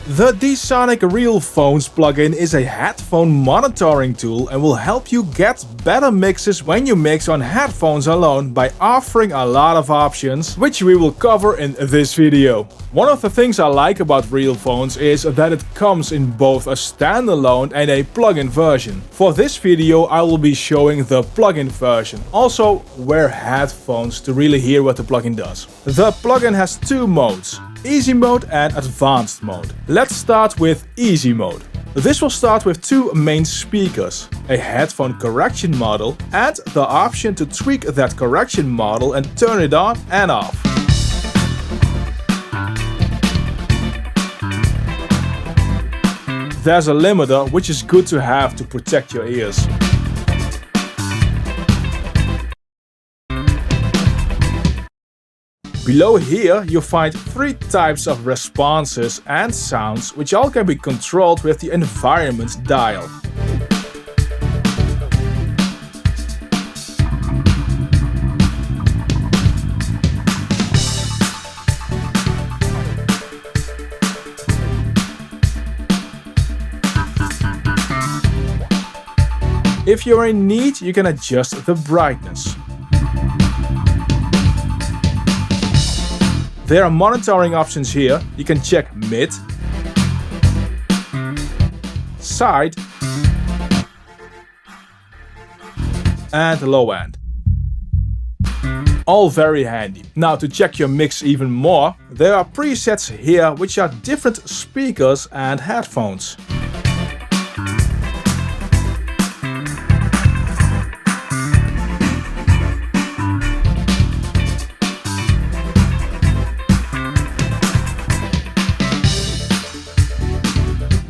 The Dsoniq Realphones plugin is a headphone monitoring tool and will help you get better mixes when you mix on headphones alone by offering a lot of options, which we will cover in this video. One of the things I like about Realphones is that it comes in both a standalone and a plugin version. For this video I will be showing the plugin version. Also wear headphones to really hear what the plugin does. The plugin has two modes: Easy mode and Advanced mode. Let's start with Easy mode. This will start with two main speakers, a headphone correction model and the option to tweak that correction model and turn it on and off. There's a limiter, which is good to have to protect your ears. Below here you'll find three types of responses and sounds, which all can be controlled with the environment dial. If you're in need, you can adjust the brightness. There are monitoring options here. You can check mid, side and low end. All very handy. Now to check your mix even more, there are presets here which are different speakers and headphones.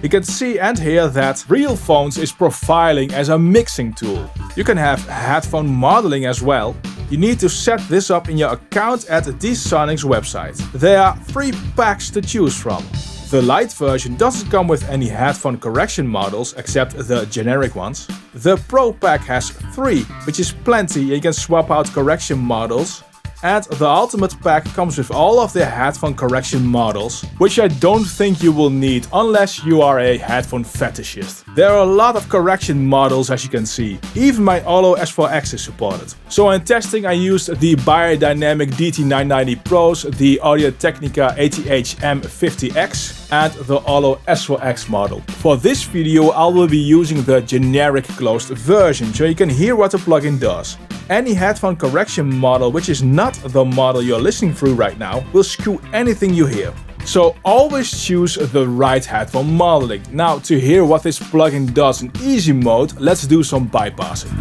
You can see and hear that Realphones is profiling as a mixing tool. You can have headphone modeling as well. You need to set this up in your account at Dsoniq's website. There are 3 packs to choose from. The light version doesn't come with any headphone correction models except the generic ones. The Pro pack has 3, which is plenty. You can swap out correction models. And the Ultimate pack comes with all of the headphone correction models, which I don't think you will need unless you are a headphone fetishist. There are a lot of correction models, as you can see. Even my Olo S4X is supported. So in testing I used the Biodynamic DT990 Pros, the Audio-Technica ATH M50X and the Olo S4X model. For this video I will be using the generic closed version, so you can hear what the plugin does. Any headphone correction model which is not the model you're listening through right now will skew anything you hear. So always choose the right headphone modeling. Now to hear what this plugin does in easy mode, let's do some bypassing.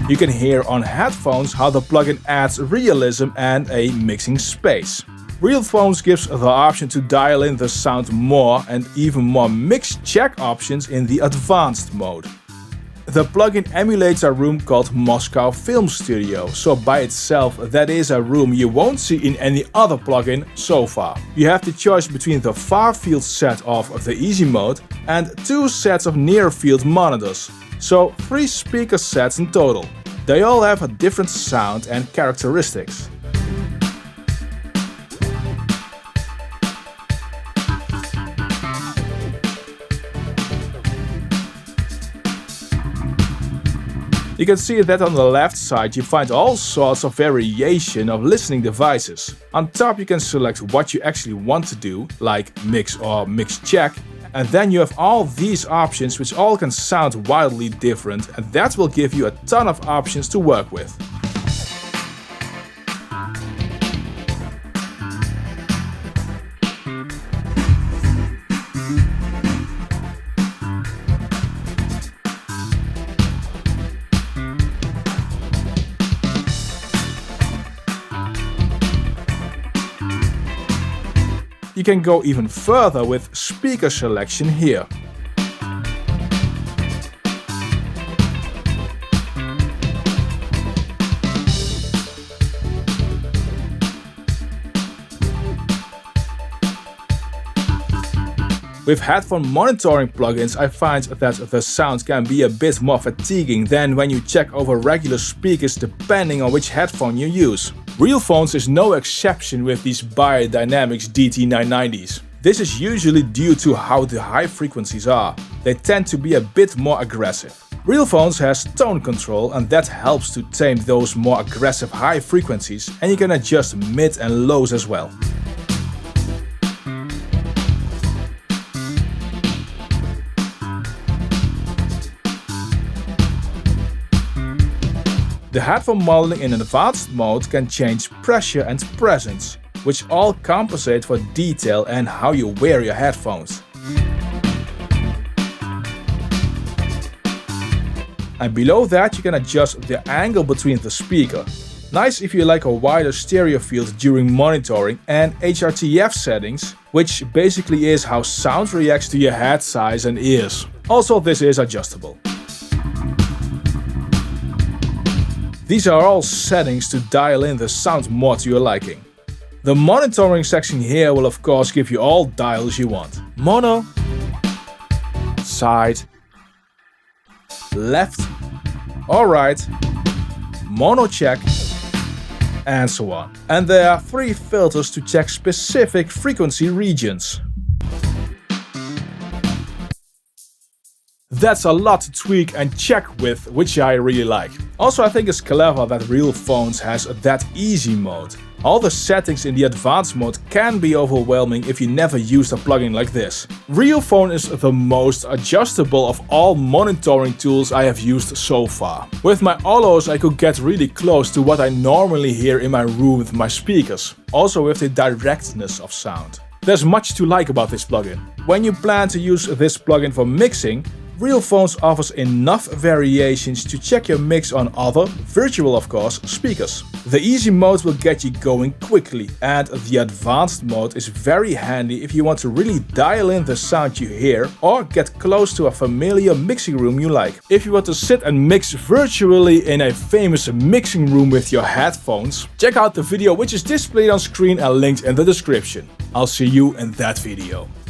You can hear on headphones how the plugin adds realism and a mixing space. Realphones gives the option to dial in the sound more and even more mix check options in the advanced mode. The plugin emulates a room called Moscow Film Studio, so by itself that is a room you won't see in any other plugin so far. You have the choice between the far field set of the easy mode and 2 sets of near field monitors, so 3 speaker sets in total. They all have a different sound and characteristics. You can see that on the left side you find all sorts of variation of listening devices. On top you can select what you actually want to do, like mix or mix check. And then you have all these options which all can sound wildly different, and that will give you a ton of options to work with. You can go even further with speaker selection here. With headphone monitoring plugins, I find that the sound can be a bit more fatiguing than when you check over regular speakers depending on which headphone you use. Realphones is no exception with these Biodynamics DT990s. This is usually due to how the high frequencies are. They tend to be a bit more aggressive. Realphones has tone control, and that helps to tame those more aggressive high frequencies, and you can adjust mid and lows as well. The headphone modeling in advanced mode can change pressure and presence, which all compensate for detail and how you wear your headphones. And below that you can adjust the angle between the speaker. Nice if you like a wider stereo field during monitoring, and HRTF settings, which basically is how sound reacts to your head size and ears. Also, this is adjustable. These are all settings to dial in the sound more to your liking. The monitoring section here will of course give you all dials you want. Mono, side, left or right, mono check, and so on. And there are 3 filters to check specific frequency regions. That's a lot to tweak and check with, which I really like. Also, I think it's clever that Realphones has that easy mode. All the settings in the advanced mode can be overwhelming if you never used a plugin like this. Realphone is the most adjustable of all monitoring tools I have used so far. With my Olos I could get really close to what I normally hear in my room with my speakers. Also with the directness of sound. There's much to like about this plugin. When you plan to use this plugin for mixing, Realphones offers enough variations to check your mix on other, virtual of course, speakers. The easy mode will get you going quickly, and the advanced mode is very handy if you want to really dial in the sound you hear or get close to a familiar mixing room you like. If you want to sit and mix virtually in a famous mixing room with your headphones, check out the video which is displayed on screen and linked in the description. I'll see you in that video.